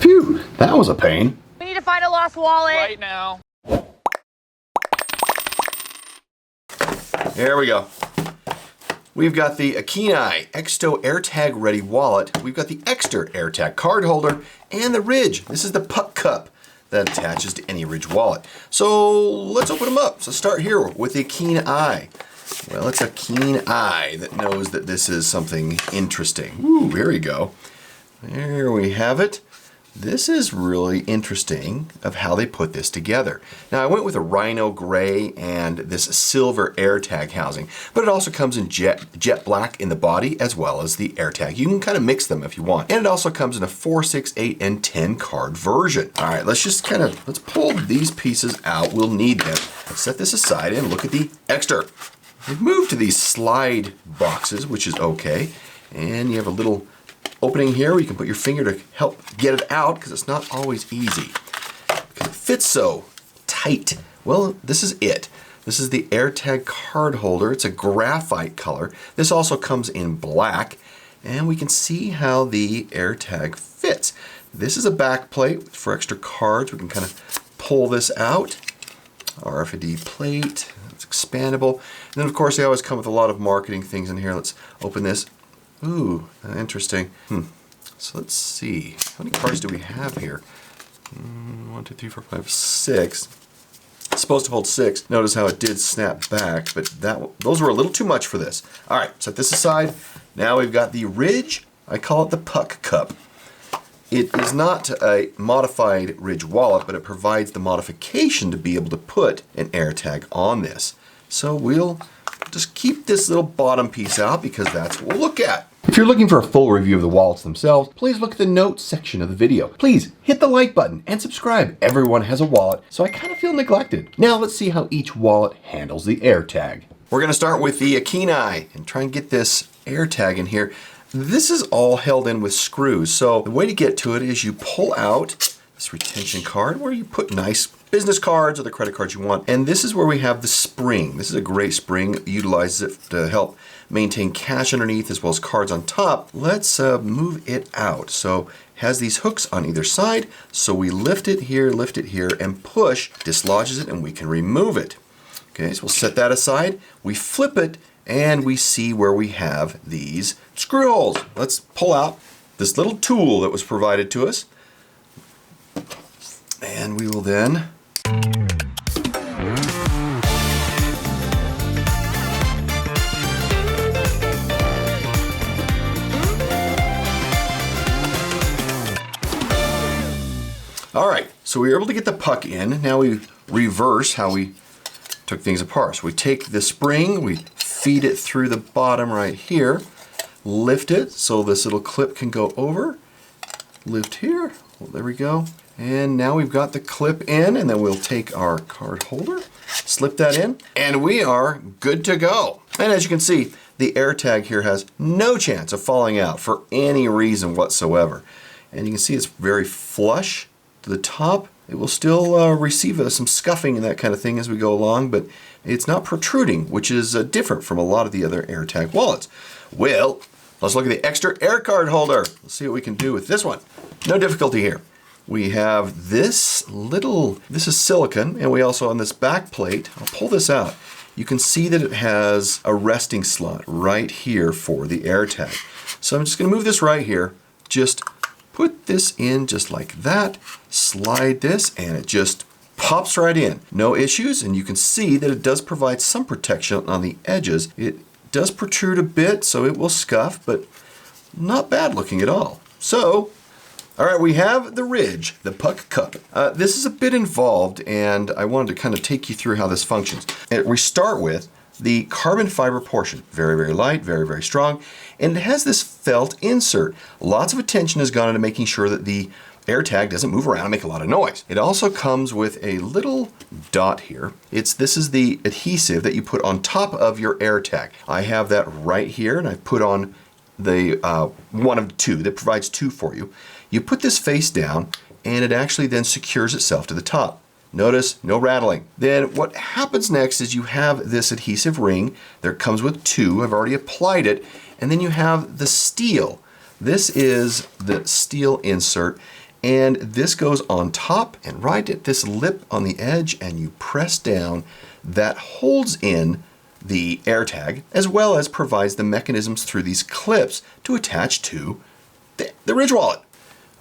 Phew, that was a pain. We need to find a lost wallet. Right now. There we go. We've got the AKEENI XSTO AirTag Ready Wallet. We've got the Ekster AirTag card holder and the Ridge. This is the puck cup that attaches to any Ridge wallet. So let's open them up. So start here with the AKEENI. Well, it's a keen eye that knows that this is something interesting. Ooh, here we go. There we have it. This is really interesting of how they put this together. Now I went with a rhino gray and this silver AirTag housing, but it also comes in jet black in the body as well as the AirTag. You can kind of mix them if you want. And it also comes in a 4, 6, 8, and 10 card version. All right, let's pull these pieces out. We'll need them. Set this aside and look at the Ekster. We've moved to these slide boxes, which is okay. And you have a little opening here where you can put your finger to help get it out because it's not always easy because it fits so tight. Well, this is it. This is the AirTag card holder. It's a graphite color. This also comes in black and we can see how the AirTag fits. This is a back plate for extra cards. We can kind of pull this out. RFID plate. It's expandable. And then of course they always come with a lot of marketing things in here. Let's open this. Ooh, interesting. So let's see. How many cards do we have here? 1, 2, 3, 4, 5, 6. It's supposed to hold 6. Notice how it did snap back, but those were a little too much for this. All right, set this aside. Now we've got the Ridge. I call it the puck cup. It is not a modified Ridge wallet, but it provides the modification to be able to put an AirTag on this. So we'll just keep this little bottom piece out because that's what we'll look at. If you're looking for a full review of the wallets themselves, please look at the notes section of the video. Please hit the like button and subscribe. Everyone has a wallet, so I kind of feel neglected. Now let's see how each wallet handles the AirTag. We're going to start with the AKEENI and try and get this AirTag in here. This is all held in with screws, so the way to get to it is you pull out this retention card where you put nice business cards or the credit cards you want. And this is where we have the spring. This is a great spring. It utilizes it to help maintain cash underneath as well as cards on top. Let's move it out. So it has these hooks on either side. So we lift it here, and push, dislodges it, and we can remove it. Okay, so we'll set that aside. We flip it, and we see where we have these screw holes. Let's pull out this little tool that was provided to us. And we will then all right, so we were able to get the puck in. Now we reverse how we took things apart. So we take the spring, we feed it through the bottom right here, lift it so this little clip can go over, lift here, well, there we go. And now we've got the clip in, and then we'll take our card holder, slip that in, and we are good to go. And as you can see, the AirTag here has no chance of falling out for any reason whatsoever. And you can see it's very flush to the top. It will still receive some scuffing and that kind of thing as we go along, but it's not protruding, which is different from a lot of the other AirTag wallets. Well, let's look at the Ekster AirCard holder. Let's see what we can do with this one. No difficulty here. We have this is silicone, and we also on this back plate, I'll pull this out. You can see that it has a resting slot right here for the AirTag. So I'm just gonna move this right here, just put this in just like that, slide this, and it just pops right in. No issues, and you can see that it does provide some protection on the edges. It does protrude a bit, so it will scuff, but not bad looking at all. So, all right, we have the Ridge, the puck cup. This is a bit involved, and I wanted to kind of take you through how this functions. We start with the carbon fiber portion. Very, very light, very, very strong. And it has this felt insert. Lots of attention has gone into making sure that the AirTag doesn't move around and make a lot of noise. It also comes with a little dot here. This is the adhesive that you put on top of your AirTag. I have that right here, and I've put on the one of two that provides two for you. You put this face down, and it actually then secures itself to the top. Notice, no rattling. Then what happens next is you have this adhesive ring. There comes with two. I've already applied it. And then you have the steel. This is the steel insert, And this goes on top and right at this lip on the edge, and you press down. That holds in the AirTag, as well as provides the mechanisms through these clips to attach to the Ridge wallet.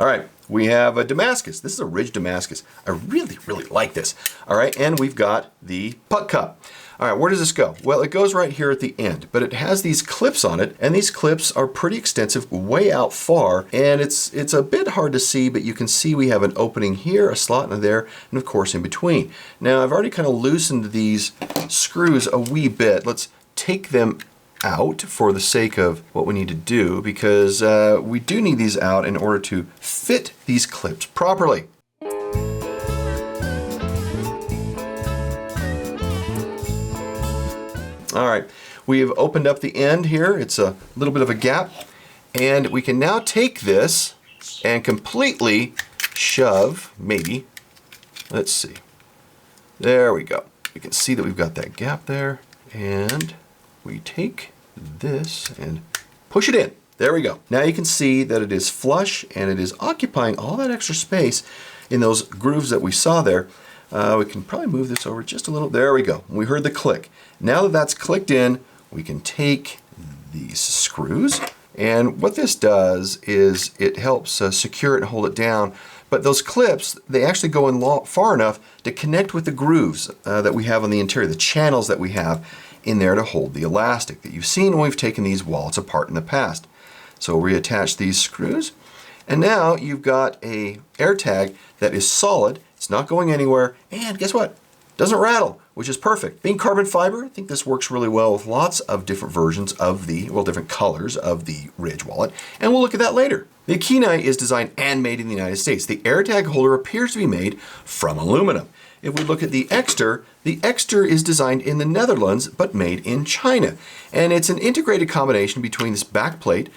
All right, we have a Damascus. This is a Ridge Damascus. I really, really like this. All right, and we've got the puck cup. All right, where does this go? Well, it goes right here at the end, but it has these clips on it, and these clips are pretty extensive, way out far, and it's a bit hard to see, but you can see we have an opening here, a slot in there, and of course in between. Now, I've already kind of loosened these screws a wee bit. Let's take them out for the sake of what we need to do, because we do need these out in order to fit these clips properly. All right, we have opened up the end here. It's a little bit of a gap, and we can now take this and completely shove, maybe, let's see. There we go. You can see that we've got that gap there, and we take this and push it in. There we go. Now you can see that it is flush and it is occupying all that extra space in those grooves that we saw there. We can probably move this over just a little. There we go. We heard the click. Now that that's clicked in, we can take these screws, and what this does is it helps secure it and hold it down. But those clips, they actually go in far enough to connect with the grooves that we have on the interior, the channels that we have in there to hold the elastic that you've seen when we've taken these wallets apart in the past. So reattach these screws, and now you've got a AirTag that is solid. It's not going anywhere, and guess what? Doesn't rattle, which is perfect. Being carbon fiber, I think this works really well with lots of different versions of the, well, different colors of the Ridge wallet, and we'll look at that later. The AKEENI is designed and made in the United States. The AirTag holder appears to be made from aluminum. If we look at the Ekster is designed in the Netherlands, but made in China. And it's an integrated combination between this back plate,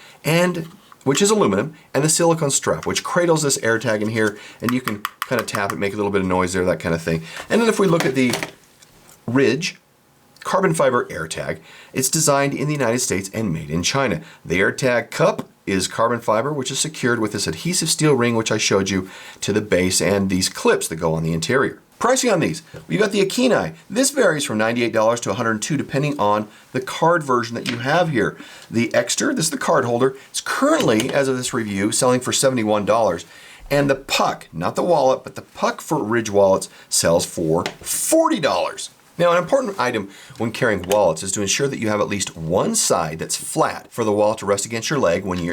which is aluminum, and the silicone strap, which cradles this AirTag in here, and you can kind of tap it, make a little bit of noise there, that kind of thing. And then if we look at the Ridge carbon fiber AirTag, it's designed in the United States and made in China. The AirTag cup is carbon fiber, which is secured with this adhesive steel ring, which I showed you, to the base, and these clips that go on the interior. Pricing on these, we've got the AKEENI. This varies from $98 to $102 depending on the card version that you have here. The Ekster, this is the card holder, it's currently, as of this review, selling for $71. And the puck, not the wallet, but the puck for Ridge wallets sells for $40. Now, an important item when carrying wallets is to ensure that you have at least one side that's flat for the wallet to rest against your leg when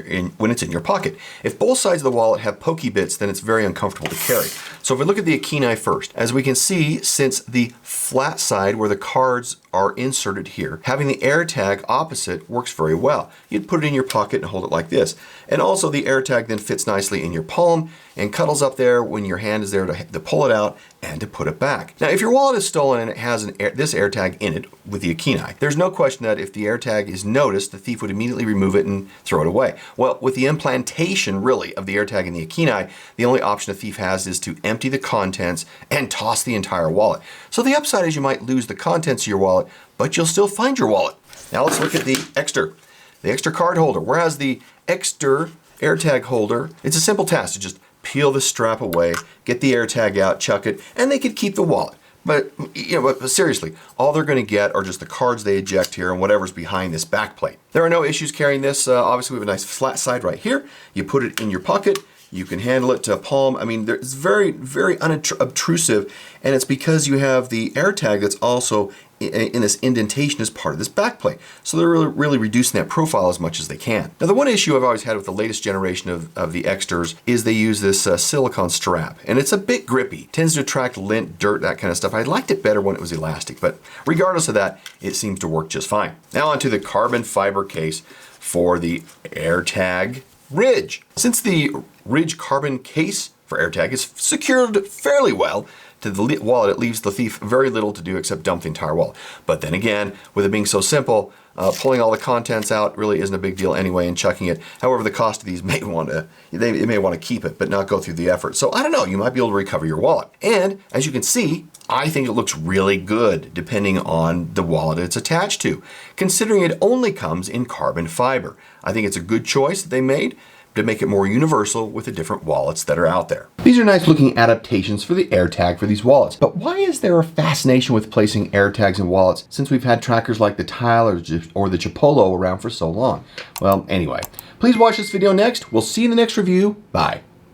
it's in your pocket. If both sides of the wallet have pokey bits, then it's very uncomfortable to carry. So if we look at the AKEENI first, as we can see, since the flat side where the cards are inserted here, having the AirTag opposite works very well. You'd put it in your pocket and hold it like this. And also the AirTag then fits nicely in your palm and cuddles up there when your hand is there to pull it out and to put it back. Now, if your wallet is stolen and it has this AirTag in it with the AKEENI, there's no question that if the AirTag is noticed, the thief would immediately remove it and throw it away. Well, with the implantation, really, of the AirTag in the AKEENI, the only option a thief has is to empty the contents and toss the entire wallet. So the upside is you might lose the contents of your wallet, but you'll still find your wallet. Now let's look at the Ekster card holder. Whereas the Ekster AirTag holder, it's a simple task to just peel the strap away, get the AirTag out, chuck it, and they could keep the wallet. But, but seriously, all they're going to get are just the cards they eject here and whatever's behind this back plate. There are no issues carrying this. Obviously, we have a nice flat side right here. You put it in your pocket. You can handle it to palm. I mean, it's very, very unobtrusive, and it's because you have the AirTag that's also in this indentation as part of this backplate. So they're really reducing that profile as much as they can. Now, the one issue I've always had with the latest generation of the Eksters is they use this silicone strap, and it's a bit grippy. Tends to attract lint, dirt, that kind of stuff. I liked it better when it was elastic, but regardless of that, it seems to work just fine. Now onto the carbon fiber case for the AirTag Ridge. Since the Ridge carbon case for AirTag is secured fairly well to the wallet, it leaves the thief very little to do except dump the entire wallet. But then again, with it being so simple, pulling all the contents out really isn't a big deal anyway, and chucking it. However, the cost of these may want to keep it, but not go through the effort. So I don't know, you might be able to recover your wallet. And as you can see, I think it looks really good depending on the wallet it's attached to, considering it only comes in carbon fiber. I think it's a good choice that they made, to make it more universal with the different wallets that are out there. These are nice looking adaptations for the AirTag for these wallets. But why is there a fascination with placing AirTags in wallets since we've had trackers like the Tile or the Chipolo around for so long? Well, anyway, please watch this video next. We'll see you in the next review. Bye.